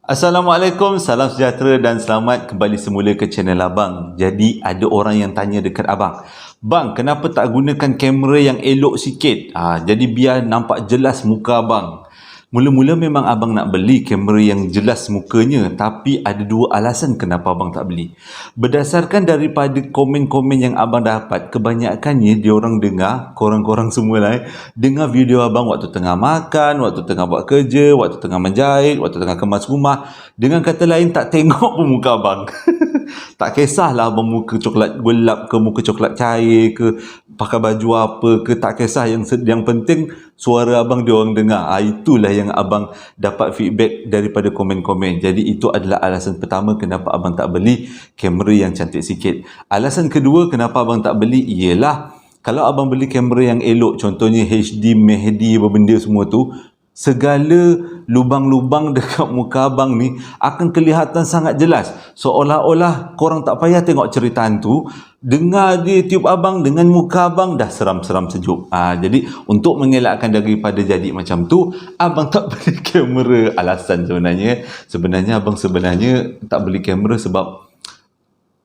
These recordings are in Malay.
Assalamualaikum, salam sejahtera dan selamat kembali semula ke channel Abang. Jadi ada orang yang tanya dekat Abang, "Bang, kenapa tak gunakan kamera yang elok sikit? Jadi biar nampak jelas muka Abang." Mula-mula memang Abang nak beli kamera yang jelas mukanya, tapi ada dua alasan kenapa Abang tak beli. Berdasarkan daripada komen-komen yang Abang dapat, kebanyakannya diorang dengar, korang-korang semua lah dengar video Abang waktu tengah makan, waktu tengah buat kerja, waktu tengah menjahit, waktu tengah kemas rumah. Dengan kata lain, tak tengok pun muka Abang. Tak kisahlah abang muka coklat gelap ke, muka coklat cair ke, pakai baju apa ke, tak kisah. Yang penting suara abang diorang dengar. Itulah yang abang dapat feedback daripada komen-komen. Jadi itu adalah alasan pertama kenapa abang tak beli kamera yang cantik sikit. Alasan kedua kenapa abang tak beli ialah, kalau abang beli kamera yang elok, contohnya HD, Mehdi, apa benda semua tu, segala lubang-lubang dekat muka abang ni akan kelihatan sangat jelas. Seolah-olah korang tak payah tengok cerita hantu, dengar dia tiup abang dengan muka abang dah seram-seram sejuk. Jadi untuk mengelakkan daripada jadi macam tu, abang tak beli kamera. Alasan sebenarnya abang tak beli kamera sebab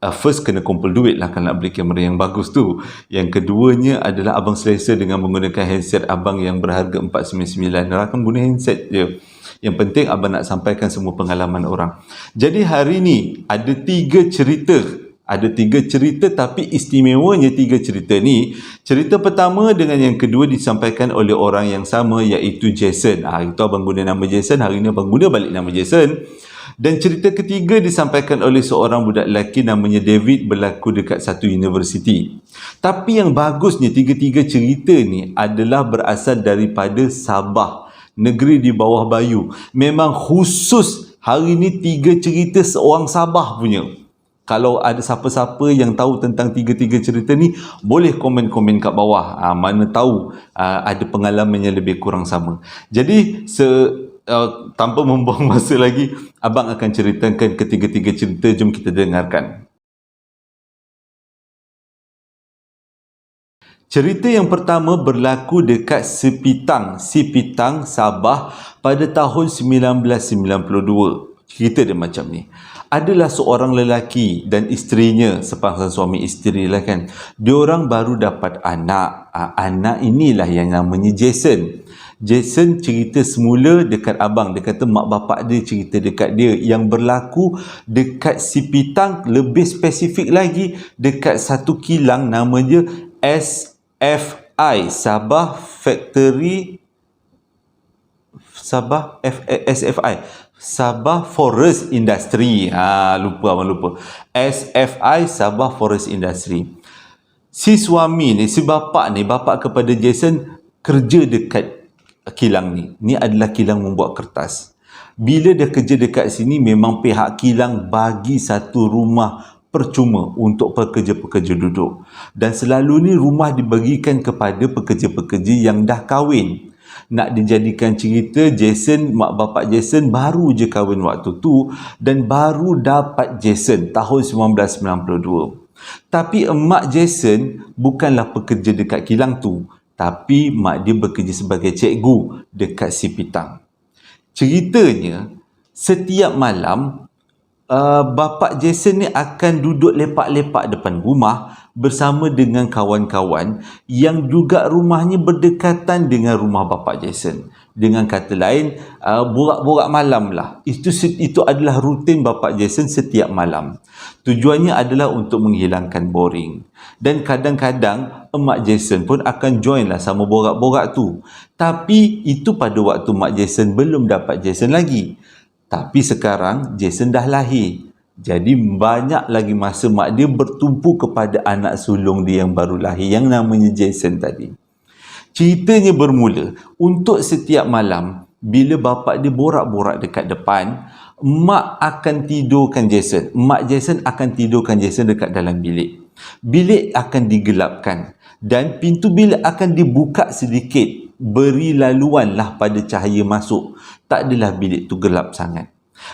first kena kumpul duit lah kalau nak beli kamera yang bagus tu. Yang keduanya adalah abang selesa dengan menggunakan handset abang yang berharga 499. Rakan guna handset je. Yang penting abang nak sampaikan semua pengalaman orang. Jadi hari ni ada tiga cerita. Ada tiga cerita, tapi istimewanya tiga cerita ni, cerita pertama dengan yang kedua disampaikan oleh orang yang sama, iaitu Jason. Itu abang guna nama Jason, hari ni abang guna balik nama Jason. Dan cerita ketiga disampaikan oleh seorang budak lelaki namanya David, berlaku dekat satu universiti. Tapi yang bagusnya, tiga-tiga cerita ni adalah berasal daripada Sabah, negeri di bawah Bayu. Memang khusus hari ni tiga cerita seorang Sabah punya. Kalau ada siapa-siapa yang tahu tentang tiga-tiga cerita ni, boleh komen-komen kat bawah. Mana tahu ada pengalaman yang lebih kurang sama. Jadi tanpa membuang masa lagi, abang akan ceritakan ketiga-tiga cerita. Jom kita dengarkan. Cerita yang pertama berlaku dekat Sipitang, Sabah pada tahun 1992. Cerita dia macam ni. Adalah seorang lelaki dan isterinya, sepasang suami isteri lah kan. Diorang baru dapat anak. Anak inilah yang namanya Jason. Jason cerita semula dekat abang. Dia kata mak bapak dia cerita dekat dia, yang berlaku dekat Sipitang, lebih spesifik lagi dekat satu kilang namanya SFI, Sabah Factory, SFI, Sabah Forest Industry. Lupa. SFI, Sabah Forest Industry. Si suami ni, si bapak kepada Jason, kerja dekat kilang ni. Ni adalah kilang membuat kertas. Bila dia kerja dekat sini, memang pihak kilang bagi satu rumah percuma untuk pekerja-pekerja duduk. Dan selalu ni rumah dibagikan kepada pekerja-pekerja yang dah kahwin. Nak dijadikan cerita, Jason, mak bapak Jason baru je kahwin waktu tu, dan baru dapat Jason tahun 1992. Tapi emak Jason bukanlah pekerja dekat kilang tu, tapi mak dia bekerja sebagai cikgu dekat Sipitang. Ceritanya, setiap malam bapak Jason ni akan duduk lepak-lepak depan rumah bersama dengan kawan-kawan yang juga rumahnya berdekatan dengan rumah bapak Jason. Dengan kata lain, borak-borak malam lah. Itu adalah rutin bapak Jason setiap malam. Tujuannya adalah untuk menghilangkan boring. Dan kadang-kadang emak Jason pun akan join lah sama borak-borak tu. Tapi itu pada waktu mak Jason belum dapat Jason lagi. Tapi sekarang Jason dah lahir. Jadi banyak lagi masa mak dia bertumpu kepada anak sulung dia yang baru lahir, yang namanya Jason tadi. Ceritanya bermula, untuk setiap malam bila bapak dia borak-borak dekat depan, mak akan tidurkan Jason. Mak Jason akan tidurkan Jason dekat dalam bilik. Bilik akan digelapkan dan pintu bilik akan dibuka sedikit, beri laluan lah pada cahaya masuk. Tak adalah bilik tu gelap sangat.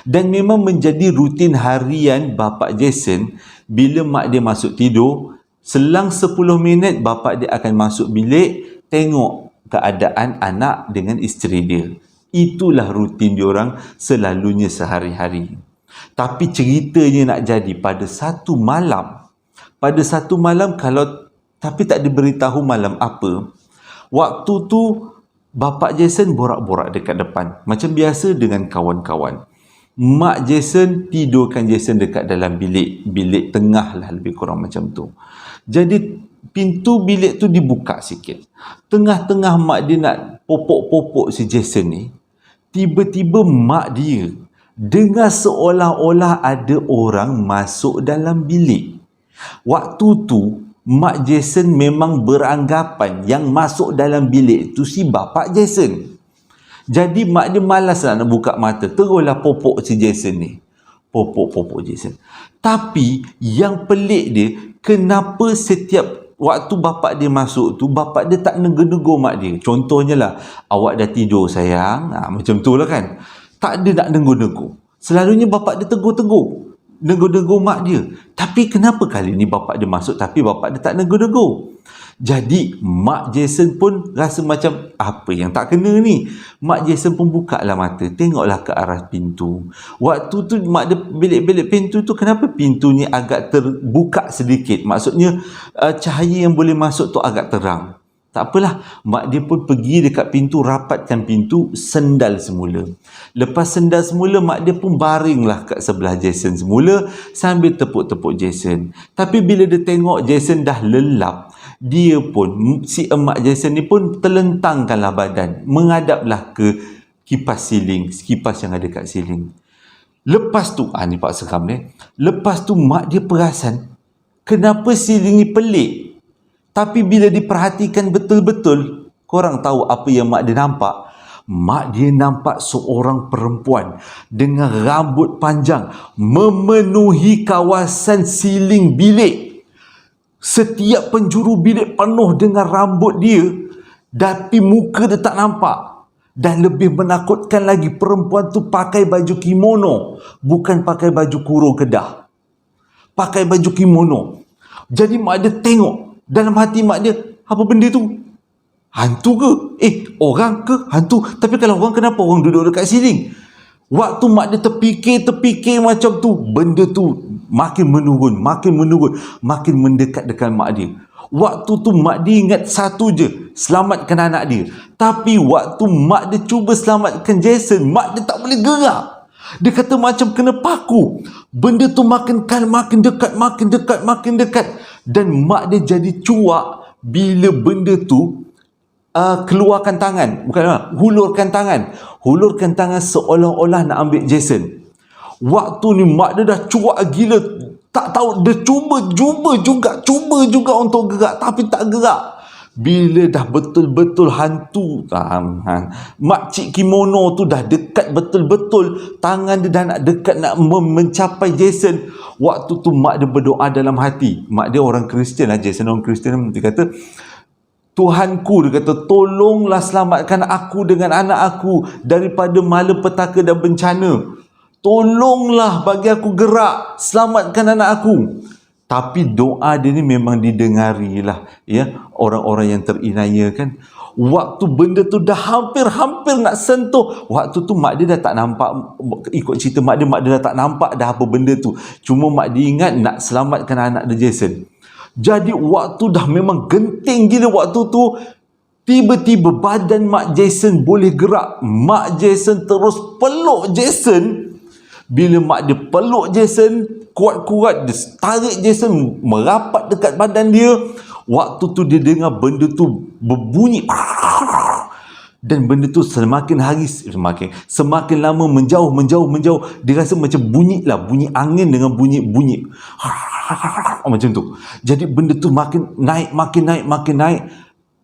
Dan memang menjadi rutin harian bapak Jason, bila mak dia masuk tidur, selang 10 minit bapak dia akan masuk bilik, tengok keadaan anak dengan isteri dia. Itulah rutin diorang selalunya sehari-hari. Tapi ceritanya nak jadi pada satu malam. Pada satu malam tapi tak diberitahu malam apa. Waktu tu Bapak Jason borak-borak dekat depan. Macam biasa dengan kawan-kawan. Mak Jason tidurkan Jason dekat dalam bilik tengah lah, lebih kurang macam tu. Jadi pintu bilik tu dibuka sikit. Tengah-tengah mak dia nak popok-popok si Jason ni, tiba-tiba mak dia dengar seolah-olah ada orang masuk dalam bilik. Waktu tu mak Jason memang beranggapan yang masuk dalam bilik tu si Bapak Jason. Jadi mak dia malas lah nak buka mata. Teruslah popok si Jason ni. Popok Jason. Tapi yang pelik dia, kenapa setiap waktu bapak dia masuk tu, bapak dia tak negur-negur mak dia. Contohnya lah, awak dah tidur sayang. Macam tu lah kan. Tak ada nak negur-negur. Selalunya bapak dia tegur-tegur. Negur-negur mak dia. Tapi kenapa kali ni bapak dia masuk tapi bapak dia tak negur-negur? Jadi mak Jason pun rasa macam apa yang tak kena ni. Mak Jason pun buka lah mata, tengoklah ke arah pintu. Waktu tu mak dia bilik-bilik pintu tu, kenapa pintunya agak terbuka sedikit? Maksudnya cahaya yang boleh masuk tu agak terang. Tak apalah, mak dia pun pergi dekat pintu, rapatkan pintu, sendal semula. Lepas sendal semula, mak dia pun baringlah kat sebelah Jason semula sambil tepuk-tepuk Jason. Tapi bila dia tengok Jason dah lelap, dia pun, si emak Jason ni pun terlentangkanlah badan, menghadaplah ke kipas yang ada kat siling. Lepas tu, ni Pak Seram ni. Lepas tu mak dia perasan, kenapa siling ni pelik? Tapi bila diperhatikan betul-betul, korang tahu apa yang mak dia nampak? Mak dia nampak seorang perempuan dengan rambut panjang memenuhi kawasan siling bilik. Setiap penjuru bilik penuh dengan rambut dia, tapi muka dia tak nampak. Dan lebih menakutkan lagi, perempuan tu pakai baju kimono, bukan pakai baju kurung kedah. Pakai baju kimono. Jadi mak dia tengok, dalam hati mak dia, apa benda tu? Hantu ke? Orang ke? Hantu. Tapi kalau orang, kenapa orang duduk dekat siling? Waktu mak dia terfikir macam tu, benda tu makin menurun, makin mendekat dengan mak dia. Waktu tu mak dia ingat satu je, selamatkan anak dia. Tapi waktu mak dia cuba selamatkan Jason, mak dia tak boleh gerak. Dia kata macam kena paku. Benda tu makin dekat. Dan mak dia jadi cuak bila benda tu keluarkan tangan, hulurkan tangan seolah-olah nak ambil Jason. Waktu ni mak dia dah cuak gila, tak tahu, dia cuba juga untuk gerak tapi tak gerak. Bila dah betul-betul hantu, makcik kimono tu dah dekat betul-betul, tangan dia dah nak dekat nak mencapai Jason. Waktu tu mak dia berdoa dalam hati. Mak dia orang Kristian lah, Jason orang Kristian. Dia kata, Tuhanku, dia kata, tolonglah selamatkan aku dengan anak aku daripada malapetaka dan bencana. Tolonglah bagi aku gerak, selamatkan anak aku. Tapi doa dia ni memang didengari lah, ya, orang-orang yang terinaya kan. Waktu benda tu dah hampir nak sentuh, waktu tu mak dia dah tak nampak. Ikut cerita mak dia dah tak nampak dah apa benda tu. Cuma mak dia ingat nak selamatkan anak dia Jason. Jadi waktu dah memang genting gila waktu tu, tiba-tiba badan mak Jason boleh gerak. Mak Jason terus peluk Jason. Bila mak dia peluk Jason kuat-kuat, dia tarik Jason merapat dekat badan dia. Waktu tu dia dengar benda tu berbunyi. Dan benda tu semakin lama menjauh. Dia rasa macam bunyi angin dengan bunyi macam tu. Jadi benda tu makin naik.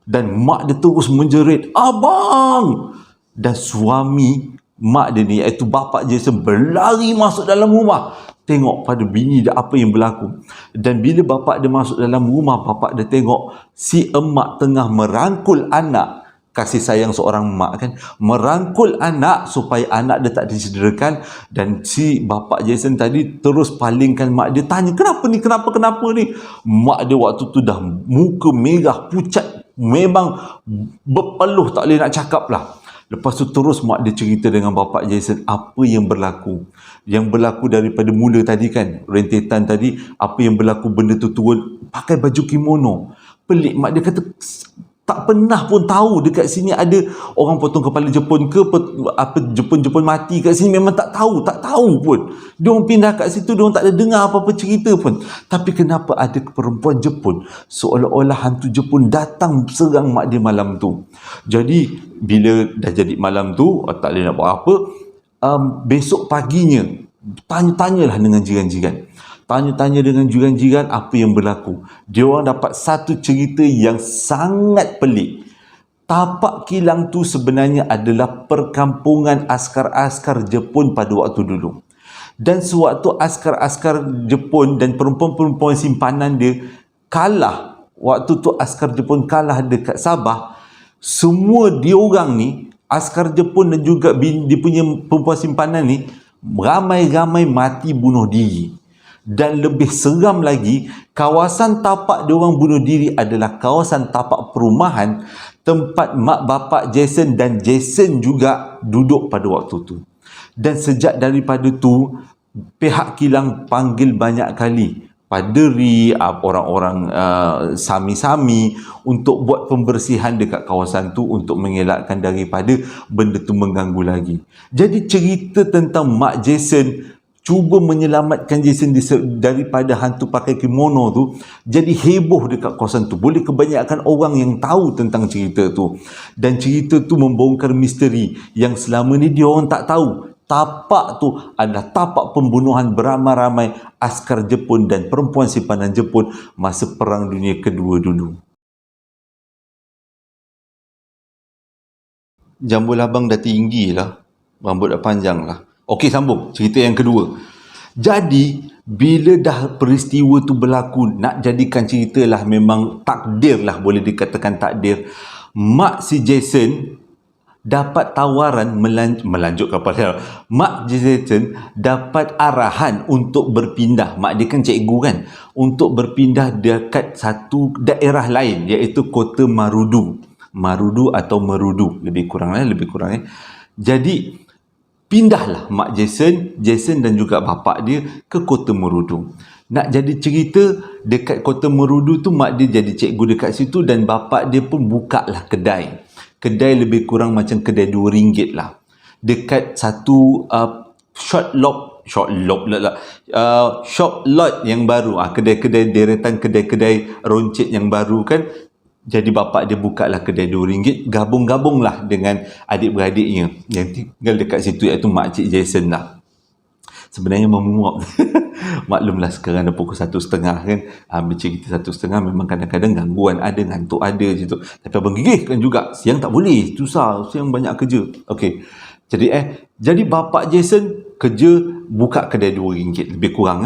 Dan mak dia terus menjerit, "Abang!" Dan suami mak dia ni, iaitu bapak Jason, berlari masuk dalam rumah. Tengok pada bini dia apa yang berlaku. Dan bila bapak dia masuk dalam rumah, bapak dia tengok si emak tengah merangkul anak. Kasih sayang seorang mak kan, merangkul anak supaya anak dia tak dicederakan. Dan si bapak Jason tadi terus palingkan mak dia, tanya, kenapa ni? Mak dia waktu tu dah muka merah pucat, memang berpeluh, tak boleh nak cakap lah. Lepas tu terus mak dia cerita dengan bapak Jason apa yang berlaku. Yang berlaku daripada mula tadi kan, rentetan tadi, apa yang berlaku, benda tu turun pakai baju kimono. Pelik, mak dia kata tak pernah pun tahu dekat sini ada orang potong kepala Jepun ke apa Jepun mati kat sini, memang tak tahu pun. Diorang pindah kat situ, diorang tak ada dengar apa-apa cerita pun. Tapi kenapa ada perempuan Jepun, seolah-olah hantu Jepun datang serang mak dia malam tu. Jadi bila dah jadi malam tu, tak boleh nak buat apa, besok paginya tanya-tanyalah dengan jiran-jiran. Tanya-tanya dengan jiran-jiran apa yang berlaku. Dia orang dapat satu cerita yang sangat pelik. Tapak kilang tu sebenarnya adalah perkampungan askar-askar Jepun pada waktu dulu. Dan sewaktu askar-askar Jepun dan perempuan-perempuan simpanan dia kalah, waktu tu askar Jepun kalah dekat Sabah, semua diorang ni, askar Jepun dan juga dia punya perempuan simpanan ni, ramai-ramai mati bunuh diri. Dan lebih seram lagi, kawasan tapak diorang bunuh diri adalah kawasan tapak perumahan tempat mak bapak Jason dan Jason juga duduk pada waktu tu. Dan sejak daripada tu, pihak kilang panggil banyak kali paderi, orang-orang sami-sami untuk buat pembersihan dekat kawasan tu untuk mengelakkan daripada benda tu mengganggu lagi. Jadi cerita tentang mak Jason cuba menyelamatkan Jason daripada hantu pakai kimono tu jadi heboh dekat kawasan tu. Boleh kebanyakan orang yang tahu tentang cerita tu. Dan cerita tu membongkar misteri yang selama ni dia orang tak tahu. Tapak tu adalah tapak pembunuhan beramai-ramai askar Jepun dan perempuan simpanan Jepun masa Perang Dunia Kedua dulu. Jambul abang dah tinggi lah, rambut dah panjang lah. Okey, sambung cerita yang kedua. Jadi bila dah peristiwa tu berlaku, nak jadikan cerita lah, memang takdir lah, boleh dikatakan takdir. Mak si Jason dapat tawaran melanjut kapal rel. Mak Jason dapat arahan untuk berpindah. Mak dia kan cikgu kan, untuk berpindah dekat satu daerah lain, iaitu kota Marudu atau Merudu, lebih kurang. Jadi pindahlah mak Jason dan juga bapak dia ke kota Merudu. Nak jadi cerita, dekat kota Merudu tu mak dia jadi cikgu dekat situ dan bapak dia pun buka lah kedai. Kedai lebih kurang macam kedai RM2 lah. Dekat satu shop lot yang baru. Kedai-kedai deretan kedai-kedai roncit yang baru kan. Jadi bapak dia buka lah kedai RM2, gabung-gabung lah dengan adik-beradiknya yang tinggal dekat situ, iaitu makcik Jason lah. Sebenarnya memuap. Maklumlah sekarang dah pukul 1:30 kan. Bercerita 1:30 memang kadang-kadang gangguan ada, ngantuk ada situ. Tapi abang gigihkan juga, siang tak boleh, susah, siang banyak kerja. Okey. Jadi bapak Jason kerja buka kedai RM2 lebih kurang.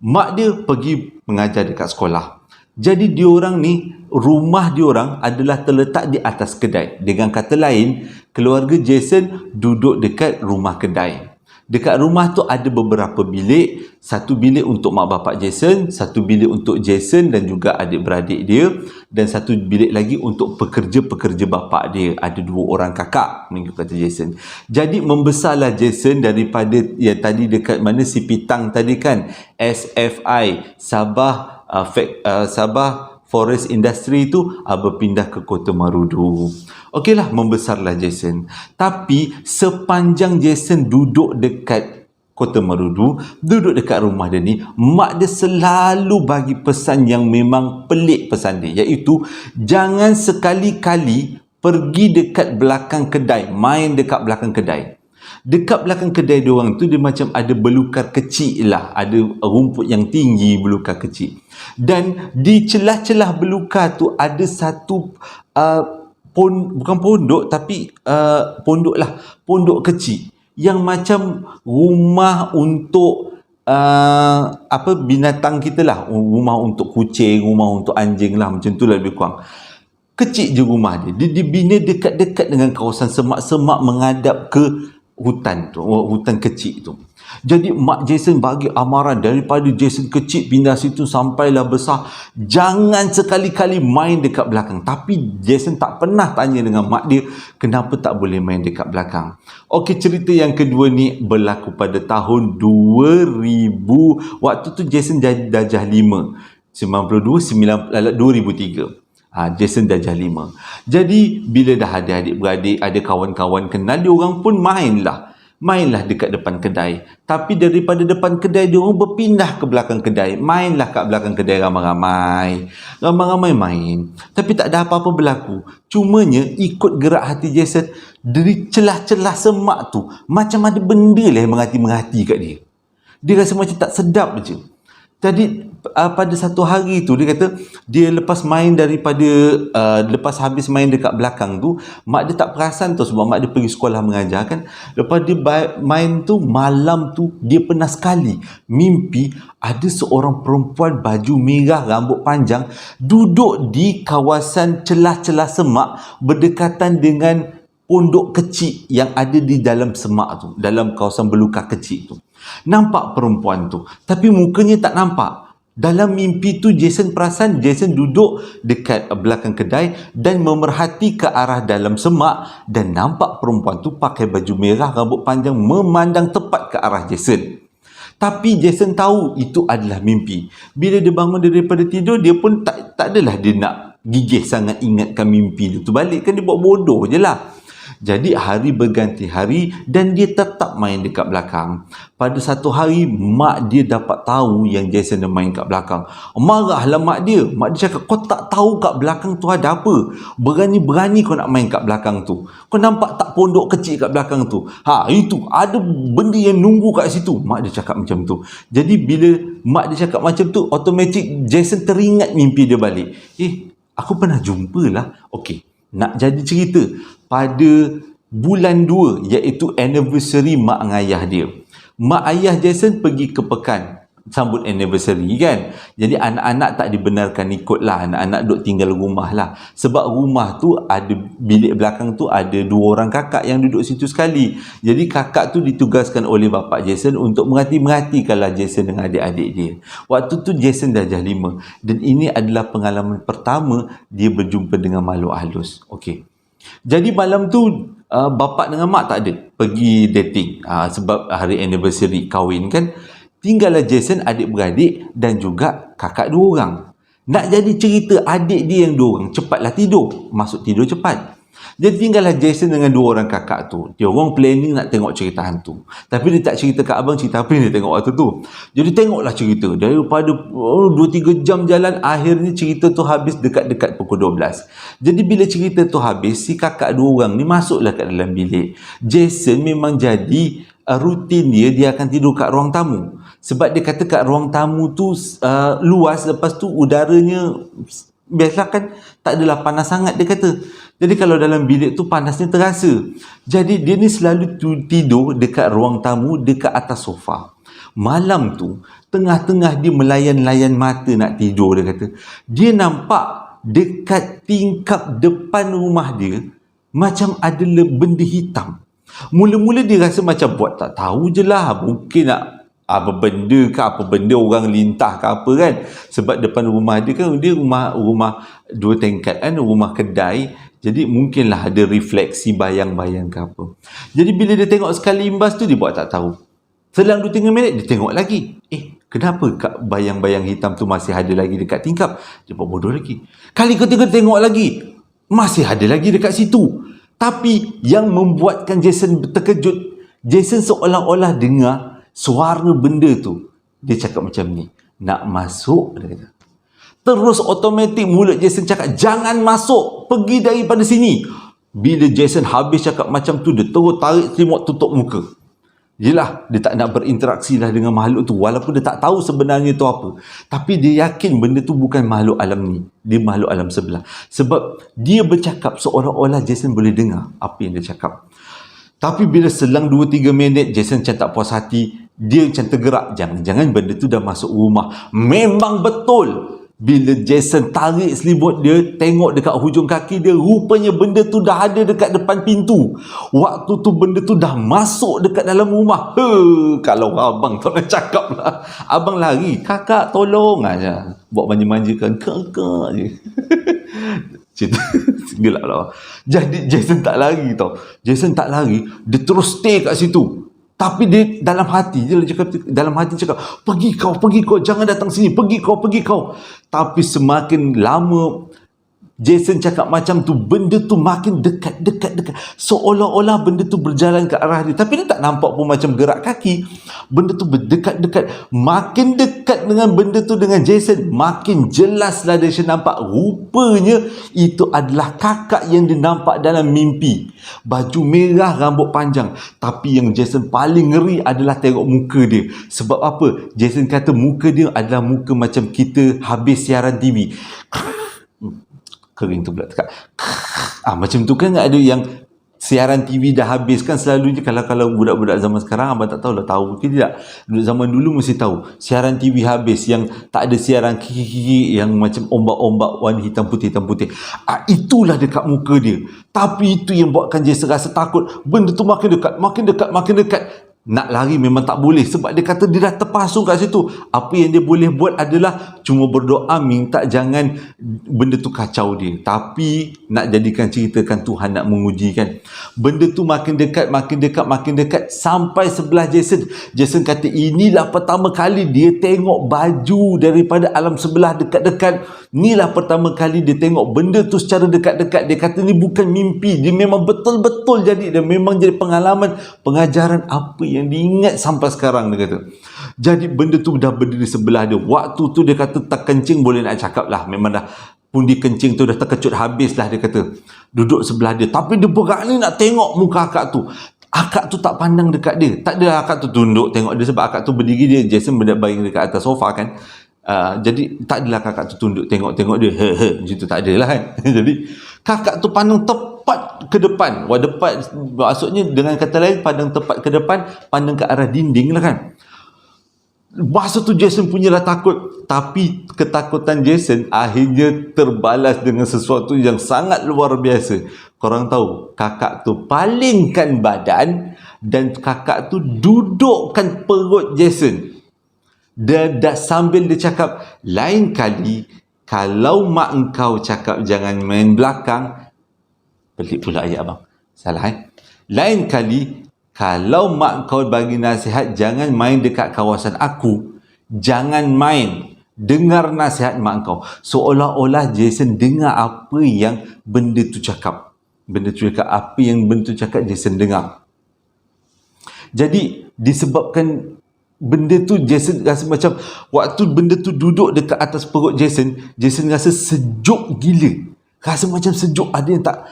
Mak dia pergi mengajar dekat sekolah. Jadi diorang ni, rumah diorang adalah terletak di atas kedai. Dengan kata lain, keluarga Jason duduk dekat rumah kedai. Dekat rumah tu ada beberapa bilik. Satu bilik untuk mak bapak Jason, satu bilik untuk Jason dan juga adik-beradik dia, dan satu bilik lagi untuk pekerja-pekerja bapak dia. Ada 2 orang kakak, mengikut kata Jason. Jadi membesarlah Jason daripada yang tadi dekat mana si Pitang tadi kan, SFI, Sabah Forest Industry tu, berpindah ke kota Marudu. Okeylah, membesarlah Jason. Tapi sepanjang Jason duduk dekat kota Marudu, duduk dekat rumah dia ni, mak dia selalu bagi pesan yang memang pelik pesan dia, iaitu jangan sekali-kali pergi dekat belakang kedai, main dekat belakang kedai. Dekat belakang kedai diorang tu dia macam ada belukar kecil lah, ada rumput yang tinggi, belukar kecil. Dan di celah-celah belukar tu ada satu bukan pondok tapi pondok kecil yang macam rumah untuk binatang kita lah, rumah untuk kucing, rumah untuk anjing lah, macam tu lah lebih kurang. Kecil je rumah dia. Dia dibina dekat-dekat dengan kawasan semak-semak menghadap ke hutan tu, hutan kecil tu. Jadi mak Jason bagi amaran daripada Jason kecil pindah situ sampailah besar. Jangan sekali-kali main dekat belakang. Tapi Jason tak pernah tanya dengan mak dia kenapa tak boleh main dekat belakang. Okey, cerita yang kedua ni berlaku pada tahun 2000. Waktu tu Jason darjah 5. 2003. Jason darjah 5. Jadi bila dah ada adik-beradik, ada kawan-kawan kenal, dia orang pun mainlah dekat depan kedai. Tapi daripada depan kedai, dia orang berpindah ke belakang kedai. Mainlah kat belakang kedai ramai-ramai. Ramai-ramai main. Tapi tak ada apa-apa berlaku. Cumanya ikut gerak hati Jason, dari celah-celah semak tu, macam ada benda lah yang menghati-menghati kat dia. Dia rasa macam tak sedap je. Jadi pada satu hari tu dia kata dia lepas habis main dekat belakang tu, mak dia tak perasan tu sebab mak dia pergi sekolah mengajar kan. Lepas dia main tu, malam tu dia pernah sekali mimpi ada seorang perempuan baju merah rambut panjang duduk di kawasan celah-celah semak berdekatan dengan pondok kecil yang ada di dalam semak tu, dalam kawasan belukar kecil tu. Nampak perempuan tu, tapi mukanya tak nampak. Dalam mimpi tu Jason perasan Jason duduk dekat belakang kedai dan memerhati ke arah dalam semak dan nampak perempuan tu pakai baju merah rambut panjang memandang tepat ke arah Jason. Tapi Jason tahu itu adalah mimpi. Bila dia bangun daripada tidur, dia pun tak adalah dia nak gigih sangat ingatkan mimpi tu balik, kan dia buat bodoh je lah. Jadi hari berganti hari dan dia tetap main dekat belakang. Pada satu hari, mak dia dapat tahu yang Jason dah main kat belakang. Marahlah mak dia. Mak dia cakap, kau tak tahu kat belakang tu ada apa? Berani-berani kau nak main kat belakang tu. Kau nampak tak pondok kecil kat belakang tu? Itu ada benda yang nunggu kat situ. Mak dia cakap macam tu. Jadi bila mak dia cakap macam tu, automatik Jason teringat mimpi dia balik. Aku pernah jumpa lah. Okey, nak jadi cerita, pada bulan 2 iaitu anniversary mak dengan ayah dia. Mak ayah Jason pergi ke Pekan sambut anniversary kan. Jadi anak-anak tak dibenarkan ikut lah. Anak-anak duduk tinggal rumah lah. Sebab rumah tu ada bilik belakang tu ada 2 orang kakak yang duduk situ sekali. Jadi kakak tu ditugaskan oleh bapak Jason untuk merhati-merhatikanlah Jason dengan adik-adik dia. Waktu tu Jason darjah 5 dan ini adalah pengalaman pertama dia berjumpa dengan makhluk halus. Okey. Jadi malam tu bapak dengan mak tak ada pergi dating sebab hari anniversary kahwin kan. Tinggallah Jason, adik-beradik dan juga kakak 2 orang. Nak jadi cerita, adik dia yang 2 orang cepatlah tidur, masuk tidur cepat. Jadi tinggallah Jason dengan 2 orang kakak tu. Dia orang planning nak tengok cerita hantu. Tapi dia tak cerita kat abang cerita apa yang dia tengok waktu tu. Jadi tengoklah cerita. Daripada 2-3 jam jalan, akhirnya cerita tu habis dekat-dekat pukul 12. Jadi bila cerita tu habis, si kakak 2 orang ni masuklah kat dalam bilik. Jason memang jadi rutin dia akan tidur kat ruang tamu. Sebab dia kata kat ruang tamu tu luas, lepas tu udaranya biasalah kan tak adalah panas sangat dia kata. Jadi kalau dalam bilik tu panasnya terasa. Jadi dia ni selalu tidur dekat ruang tamu dekat atas sofa. Malam tu tengah-tengah dia melayan-layan mata nak tidur, dia kata dia nampak dekat tingkap depan rumah dia macam ada benda hitam. Mula-mula dia rasa macam buat tak tahu je lah, mungkin nak apa benda orang lintah ke apa kan. Sebab depan rumah dia kan dia rumah 2 tingkat kan, rumah kedai. Jadi mungkinlah ada refleksi bayang-bayang ke apa. Jadi bila dia tengok sekali imbas tu, dia buat tak tahu. Selang 2-3 minit dia tengok lagi. Kenapa bayang-bayang hitam tu masih ada lagi dekat tingkap? Dia buat bodoh lagi. Kali ketiga tengok lagi, masih ada lagi dekat situ. Tapi yang membuatkan Jason terkejut, Jason seolah-olah dengar suara benda tu. Dia cakap macam ni, nak masuk, dia kata. Terus automatik mulut Jason cakap, jangan masuk, pergi daripada sini. Bila Jason habis cakap macam tu, dia terus tarik selimut tutup muka. Yelah, dia tak nak berinteraksi lah dengan makhluk tu, walaupun dia tak tahu sebenarnya tu apa. Tapi dia yakin benda tu bukan makhluk alam ni, dia makhluk alam sebelah. Sebab dia bercakap seolah-olah Jason boleh dengar apa yang dia cakap. Tapi bila selang 2-3 minit, Jason macam tak puas hati, dia macam tergerak, jangan-jangan benda tu dah masuk rumah. Memang betul, Bila Jason tarik selimut dia, tengok dekat hujung kaki dia, rupanya benda tu dah ada dekat depan pintu. Waktu tu benda tu dah masuk dekat dalam rumah. Kalau abang tak nak cakap lah. Abang lari, kakak tolong aja. Buat manja-manjakan, kakak je. Cerita gelap lah. Jadi Jason tak lari tau. Jason tak lari, dia terus stay kat situ. Tapi dia dalam hati dia cakap, pergi kau, jangan datang sini, pergi kau. Tapi semakin lama Jason cakap macam tu, benda tu makin dekat. Seolah-olah benda tu berjalan ke arah dia. Tapi dia tak nampak pun macam gerak kaki. Benda tu berdekat-dekat. Makin dekat dengan benda tu dengan Jason, makin jelaslah dia nampak. Rupanya itu adalah kakak yang dia nampak dalam mimpi. Baju merah, rambut panjang. Tapi yang Jason paling ngeri adalah tengok muka dia. Sebab apa? Jason kata muka dia adalah muka macam kita habis siaran TV. Kering tu pula tekak. Macam tu kan ada yang siaran TV dah habis kan, selalunya kalau budak-budak zaman sekarang abang tak tahu lah, tahu ke tidak. Zaman dulu mesti tahu siaran TV habis yang tak ada siaran kiki yang macam ombak-ombak warna hitam putih. Itulah dekat muka dia. Tapi itu yang buatkan Jason rasa takut. Benda tu makin dekat. Nak lari memang tak boleh sebab dia kata dia dah terpasung kat situ. Apa yang dia boleh buat adalah cuma berdoa minta jangan benda tu kacau dia. Tapi nak jadikan ceritakan Tuhan nak menguji kan. Benda tu makin dekat sampai sebelah Jason. Jason kata inilah pertama kali dia tengok baju daripada alam sebelah dekat-dekat. Inilah pertama kali dia tengok benda tu secara dekat-dekat. Dia kata ni bukan mimpi, dia memang betul-betul jadi, dia memang jadi pengalaman, pengajaran apa yang diingat sampai sekarang, dia kata. Jadi benda tu dah berdiri sebelah dia. Waktu tu dia kata terkencing, boleh nak cakap lah, memang dah pundi kencing tu dah terkecut habis lah, dia kata. Duduk sebelah dia, tapi dia berani nak tengok muka akak tu. Akak tu tak pandang dekat dia. Tak ada, akak tu tunduk tengok dia sebab akak tu berdiri, dia Jason baring dekat atas sofa kan. Jadi tak adalah kakak tu tunduk tengok dia macam tu, tak adalah kan. Jadi kakak tu pandang tepat ke depan. Depan maksudnya dengan kata lain pandang tepat ke depan, pandang ke arah dinding lah kan. Masa tu Jason punyalah takut. Tapi ketakutan Jason akhirnya terbalas dengan sesuatu yang sangat luar biasa. Korang tahu, kakak tu palingkan badan dan kakak tu dudukkan perut Jason. Dah sambil dia cakap, lain kali kalau mak engkau cakap jangan main belakang, pelik pula ayat abang, salah lain kali kalau mak engkau bagi nasihat jangan main dekat kawasan aku, jangan main, dengar nasihat mak engkau. Seolah-olah Jason dengar apa yang benda tu cakap. Apa yang benda tu cakap Jason dengar. Jadi disebabkan benda tu, Jason rasa macam waktu benda tu duduk dekat atas perut Jason rasa sejuk gila. Rasa macam sejuk, ada yang tak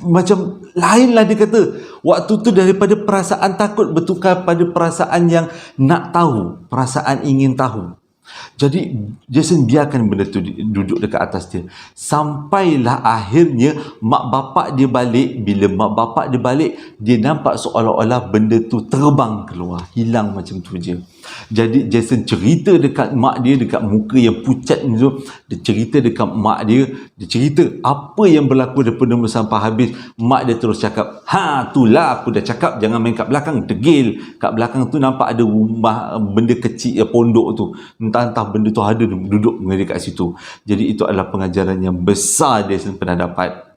macam lain lah, dia kata. Waktu tu daripada perasaan takut bertukar pada perasaan yang nak tahu, perasaan ingin tahu. Jadi Jason biarkan benda tu duduk dekat atas dia. Sampailah akhirnya mak bapak dia balik. Bila mak bapak dia balik, dia nampak seolah-olah benda tu terbang keluar, hilang macam tu je. Jadi Jason cerita dekat mak dia, dekat muka yang pucat tu, dia cerita dekat mak dia, dia cerita apa yang berlaku daripada sampai habis. Mak dia terus cakap, itulah aku dah cakap jangan main kat belakang, degil. Kat belakang tu nampak ada rumah, benda kecil, pondok tu, entah benda tu ada duduk dekat situ. Jadi itu adalah pengajaran yang besar dia pernah dapat.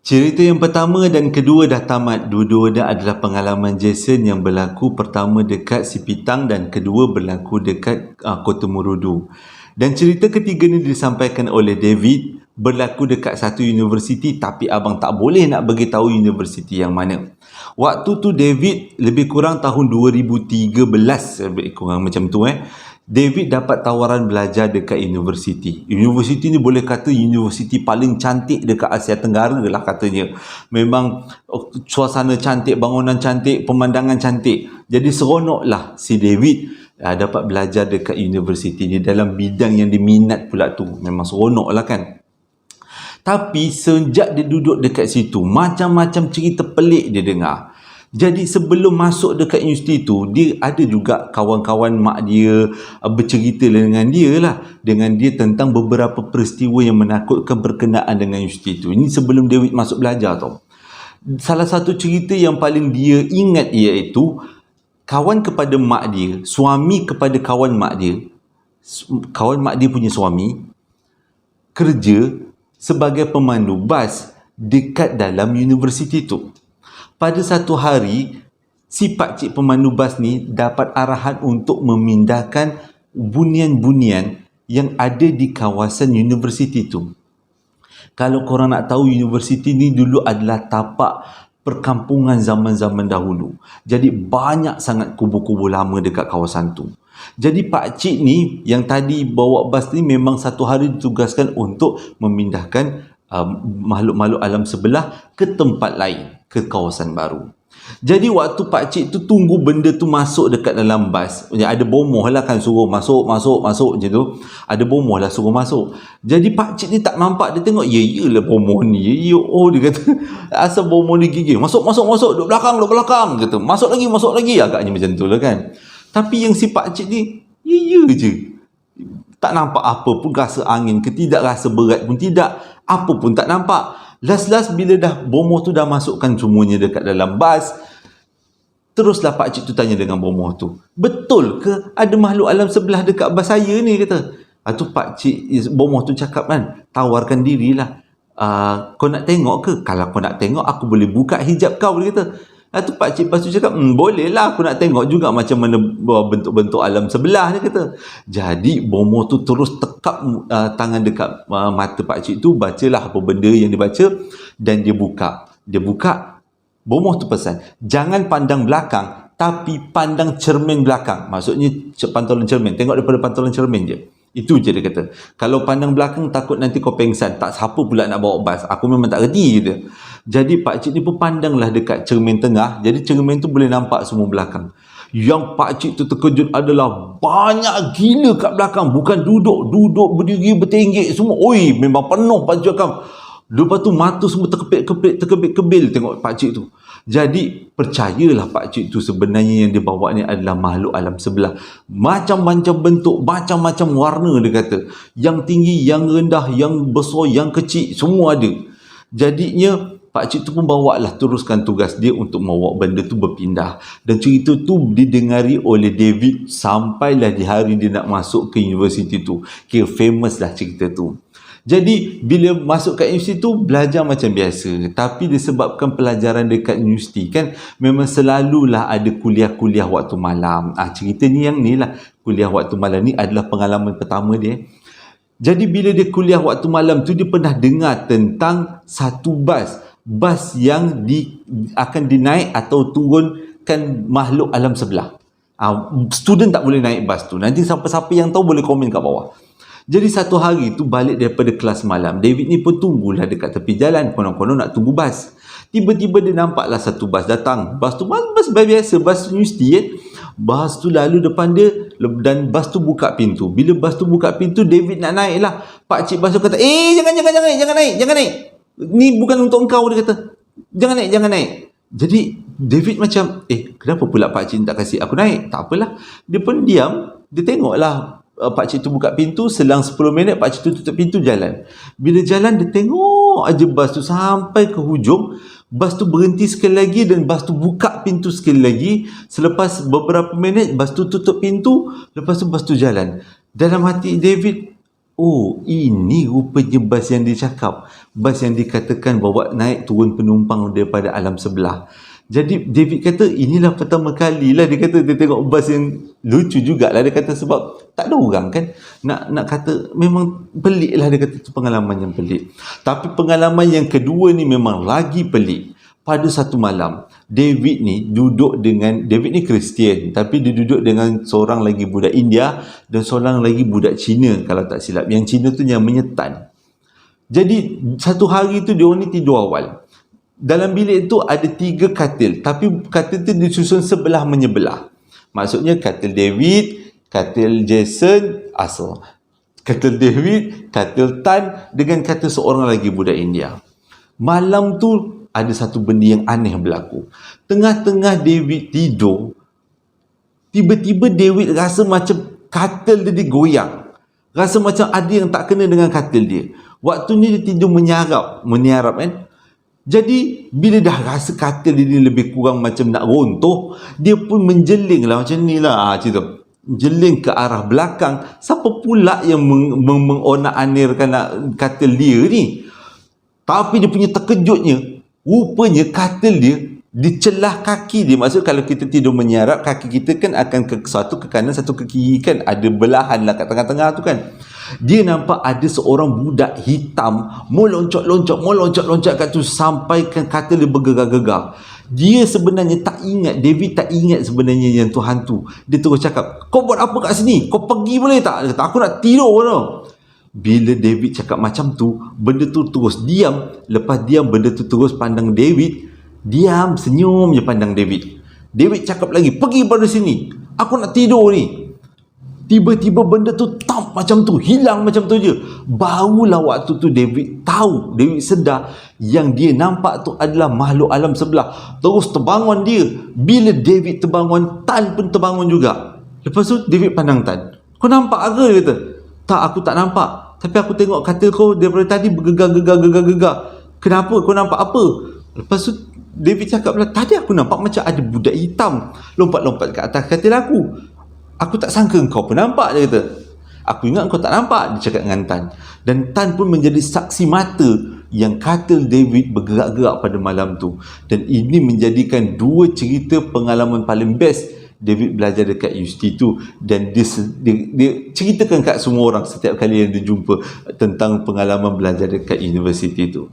Cerita yang pertama dan kedua dah tamat. Dua-duanya adalah pengalaman Jason yang berlaku pertama dekat Sipitang dan kedua berlaku dekat Kota Murudu. Dan cerita ketiga ni disampaikan oleh David, berlaku dekat satu universiti tapi abang tak boleh nak bagi tahu universiti yang mana. Waktu tu David lebih kurang tahun 2013, lebih kurang macam tu David dapat tawaran belajar dekat universiti. Universiti ni boleh kata universiti paling cantik dekat Asia Tenggara lah katanya. Memang suasana cantik, bangunan cantik, pemandangan cantik. Jadi seronok lah si David dapat belajar dekat universiti ni dalam bidang yang diminat pula tu. Memang seronok lah kan. Tapi sejak dia duduk dekat situ, macam-macam cerita pelik dia dengar. Jadi sebelum masuk dekat universiti tu, dia ada juga kawan-kawan mak dia bercerita dengan dia lah. Dengan dia tentang beberapa peristiwa yang menakutkan berkenaan dengan universiti tu. Ini sebelum David masuk belajar tau. Salah satu cerita yang paling dia ingat iaitu kawan kepada mak dia, suami kepada kawan mak dia. Kawan mak dia punya suami kerja sebagai pemandu bas dekat dalam universiti tu. Pada satu hari, si pakcik pemandu bas ni dapat arahan untuk memindahkan bunian-bunian yang ada di kawasan universiti tu. Kalau korang nak tahu, universiti ni dulu adalah tapak perkampungan zaman-zaman dahulu. Jadi banyak sangat kubur-kubur lama dekat kawasan tu. Jadi pakcik ni yang tadi bawa bas ni memang satu hari ditugaskan untuk memindahkan makhluk-makhluk alam sebelah ke tempat lain, ke kawasan baru. Jadi waktu pakcik tu tunggu benda tu masuk dekat dalam bas, ada bomoh lah kan, suruh masuk macam tu. Ada bomoh lah suruh masuk. Jadi pakcik ni tak nampak, dia tengok, iyalah bomoh ni. Oh, dia kata, asal bomoh ni gigih. Masuk, duduk belakang, kata. Masuk lagi. Agaknya macam tu lah kan. Tapi yang si pakcik ni, ya je. Tak nampak apa pun, rasa angin ke tidak, rasa berat pun tidak, apa pun tak nampak. Last bila dah bomoh tu dah masukkan semuanya dekat dalam bas, teruslah pakcik tu tanya dengan bomoh tu, betul ke ada makhluk alam sebelah dekat bas saya ni, kata. Tu pakcik bomoh tu cakap kan, tawarkan dirilah. Kau nak tengok ke? Kalau kau nak tengok, aku boleh buka hijab kau, dia kata. Tu pakcik lepas tu cakap, boleh lah, aku nak tengok juga macam mana bentuk-bentuk alam sebelah, dia kata. Jadi bomoh tu terus tekap tangan dekat mata pakcik tu, bacalah apa benda yang dia baca, dan dia buka. Bomoh tu pesan, jangan pandang belakang, tapi pandang cermin belakang. Maksudnya pantulan cermin, tengok daripada pantulan cermin je. Itu je dia kata. Kalau pandang belakang, takut nanti kau pengsan. Tak siapa pula nak bawa bas. Aku memang tak reti, kata. Jadi pakcik ni pun pandanglah dekat cermin tengah. Jadi cermin tu boleh nampak semua belakang. Yang pakcik tu terkejut adalah banyak gila kat belakang. Bukan duduk berdiri, bertenggek semua. Oi, memang penuh pakcik belakang. Lepas tu mata semua terkebit-kebil tengok pakcik tu. Jadi percayalah pakcik tu sebenarnya yang dia bawa ni adalah makhluk alam sebelah. Macam-macam bentuk, macam-macam warna, dia kata. Yang tinggi, yang rendah, yang besar, yang kecil, semua ada. Jadinya pakcik tu pun bawalah, teruskan tugas dia untuk membawa benda tu berpindah. Dan cerita tu didengari oleh David sampailah di hari dia nak masuk ke universiti tu. Kira famous lah cerita tu. Jadi bila masuk kat universiti tu, belajar macam biasa. Tapi disebabkan pelajaran dekat universiti kan, memang selalulah ada kuliah-kuliah waktu malam. Cerita ni yang ni lah, kuliah waktu malam ni adalah pengalaman pertama dia. Jadi bila dia kuliah waktu malam tu, dia pernah dengar tentang satu bas yang akan dinaik atau turunkan makhluk alam sebelah. Student tak boleh naik bas tu. Nanti siapa-siapa yang tahu boleh komen kat bawah. Jadi satu hari tu balik daripada kelas malam, David ni pun tunggulah dekat tepi jalan, konon-konon nak tunggu bas. Tiba-tiba dia nampaklah satu bas datang. Bas tu bas biasa, bas universiti kan. Bas tu lalu depan dia dan bas tu buka pintu. Bila bas tu buka pintu, David nak naik lah. Pakcik bas tu kata, jangan naik. Ni bukan untuk engkau, dia kata. Jangan naik. Jadi David macam, kenapa pula pakcik tak kasih aku naik? Tak apalah. Dia pun diam, dia tengoklah. Pakcik tu buka pintu, selang 10 minit pakcik tu tutup pintu, jalan. Bila jalan, dia tengok aja bas tu sampai ke hujung. Bas tu berhenti sekali lagi dan bas tu buka pintu sekali lagi. Selepas beberapa minit, bas tu tutup pintu, lepas tu bas tu jalan. Dalam hati David, ini rupanya bas yang dia cakap. Bas yang dikatakan bawa naik turun penumpang daripada alam sebelah. Jadi David kata, inilah pertama kali lah dia kata dia tengok bas yang lucu jugalah. Dia kata sebab tak ada orang kan nak kata, memang pelik lah, dia kata tu pengalaman yang pelik. Tapi pengalaman yang kedua ni memang lagi pelik. Pada satu malam, David ni Kristian, tapi dia duduk dengan seorang lagi budak India dan seorang lagi budak Cina kalau tak silap. Yang Cina tu yang menyetan. Jadi satu hari tu dia ni tidur awal. Dalam bilik tu ada 3 katil, tapi katil tu disusun sebelah menyebelah. Maksudnya katil David, katil Jason, katil David, katil Tan dengan katil seorang lagi budak India. Malam tu ada satu benda yang aneh berlaku. Tengah-tengah David tidur, tiba-tiba David rasa macam katil dia digoyang. Rasa macam ada yang tak kena dengan katil dia. Waktu ni dia tidur meniarap kan. Jadi bila dah rasa katil dia ni lebih kurang macam nak runtuh, dia pun menjeling lah macam ni lah cerita. Jeling ke arah belakang. Siapa pula yang mengonak-anirkan katil dia ni? Tapi dia punya terkejutnya, rupanya katil dia dicelah kaki dia. Maksud kalau kita tidur menyarap, kaki kita kan akan satu ke kanan, satu ke kiri kan. Ada belahan lah kat tengah-tengah tu kan. Dia nampak ada seorang budak hitam meloncat-loncat kat tu sampai kan katil dia bergegar-gegar. Dia sebenarnya tak ingat, David tak ingat sebenarnya yang tu hantu. Dia terus cakap, kau buat apa kat sini? Kau pergi boleh tak? Dia kata, aku nak tidur tau. Bila David cakap macam tu, benda tu terus diam. Lepas diam, benda tu terus pandang David. Diam, senyum je pandang David. David cakap lagi, pergi pada sini, aku nak tidur ni. Tiba-tiba benda tu macam tu, hilang macam tu je. Barulah waktu tu David tahu, David sedar yang dia nampak tu adalah makhluk alam sebelah. Terus terbangun dia. Bila David terbangun, Tan pun terbangun juga. Lepas tu David pandang Tan. Kau nampak ke? Dia kata, tak, aku tak nampak. Tapi aku tengok katil kau daripada tadi bergegar-gegar. Kenapa? Kau nampak apa? Lepas tu David cakap pula, tadi aku nampak macam ada budak hitam lompat-lompat ke atas katil aku. Aku tak sangka kau pun nampak, dia kata. Aku ingat kau tak nampak, dia cakap dengan Tan. Dan Tan pun menjadi saksi mata yang katil David bergerak-gerak pada malam tu. Dan ini menjadikan dua cerita pengalaman paling best David belajar dekat universiti tu. Dan dia ceritakan kat semua orang setiap kali yang dia jumpa tentang pengalaman belajar dekat universiti tu.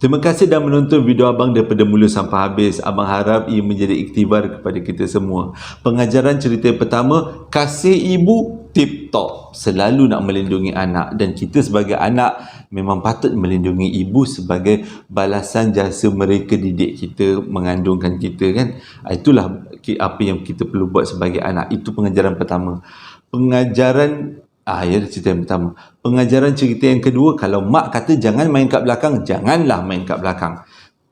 Terima kasih dah menonton video abang daripada mula sampai habis. Abang harap ia menjadi iktibar kepada kita semua. Pengajaran cerita yang pertama, kasih ibu tip-top. Selalu nak melindungi anak. Dan kita sebagai anak memang patut melindungi ibu sebagai balasan jasa mereka didik kita, mengandungkan kita kan. Itulah apa yang kita perlu buat sebagai anak. Itu pengajaran pertama. Pengajaran cerita yang pertama. Pengajaran cerita yang kedua, kalau mak kata jangan main kat belakang, janganlah main kat belakang.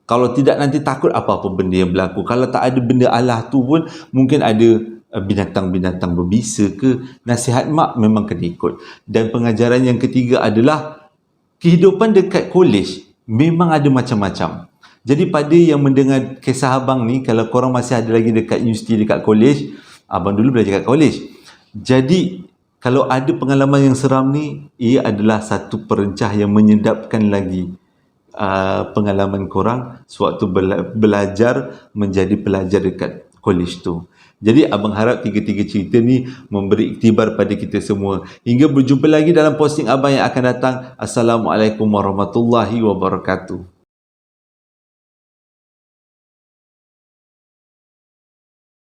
Kalau tidak nanti takut apa-apa benda yang berlaku. Kalau tak ada benda Allah tu pun, mungkin ada binatang-binatang berbisa ke. Nasihat mak memang kena ikut. Dan pengajaran yang ketiga adalah kehidupan dekat kolej memang ada macam-macam. Jadi pada yang mendengar kisah abang ni, kalau korang masih ada lagi dekat universiti, dekat kolej, abang dulu belajar kat kolej. Jadi kalau ada pengalaman yang seram ni, ia adalah satu perencah yang menyedapkan lagi pengalaman korang sewaktu belajar menjadi pelajar dekat kolej tu. Jadi abang harap tiga-tiga cerita ni memberi iktibar pada kita semua. Hingga berjumpa lagi dalam posting abang yang akan datang. Assalamualaikum warahmatullahi wabarakatuh.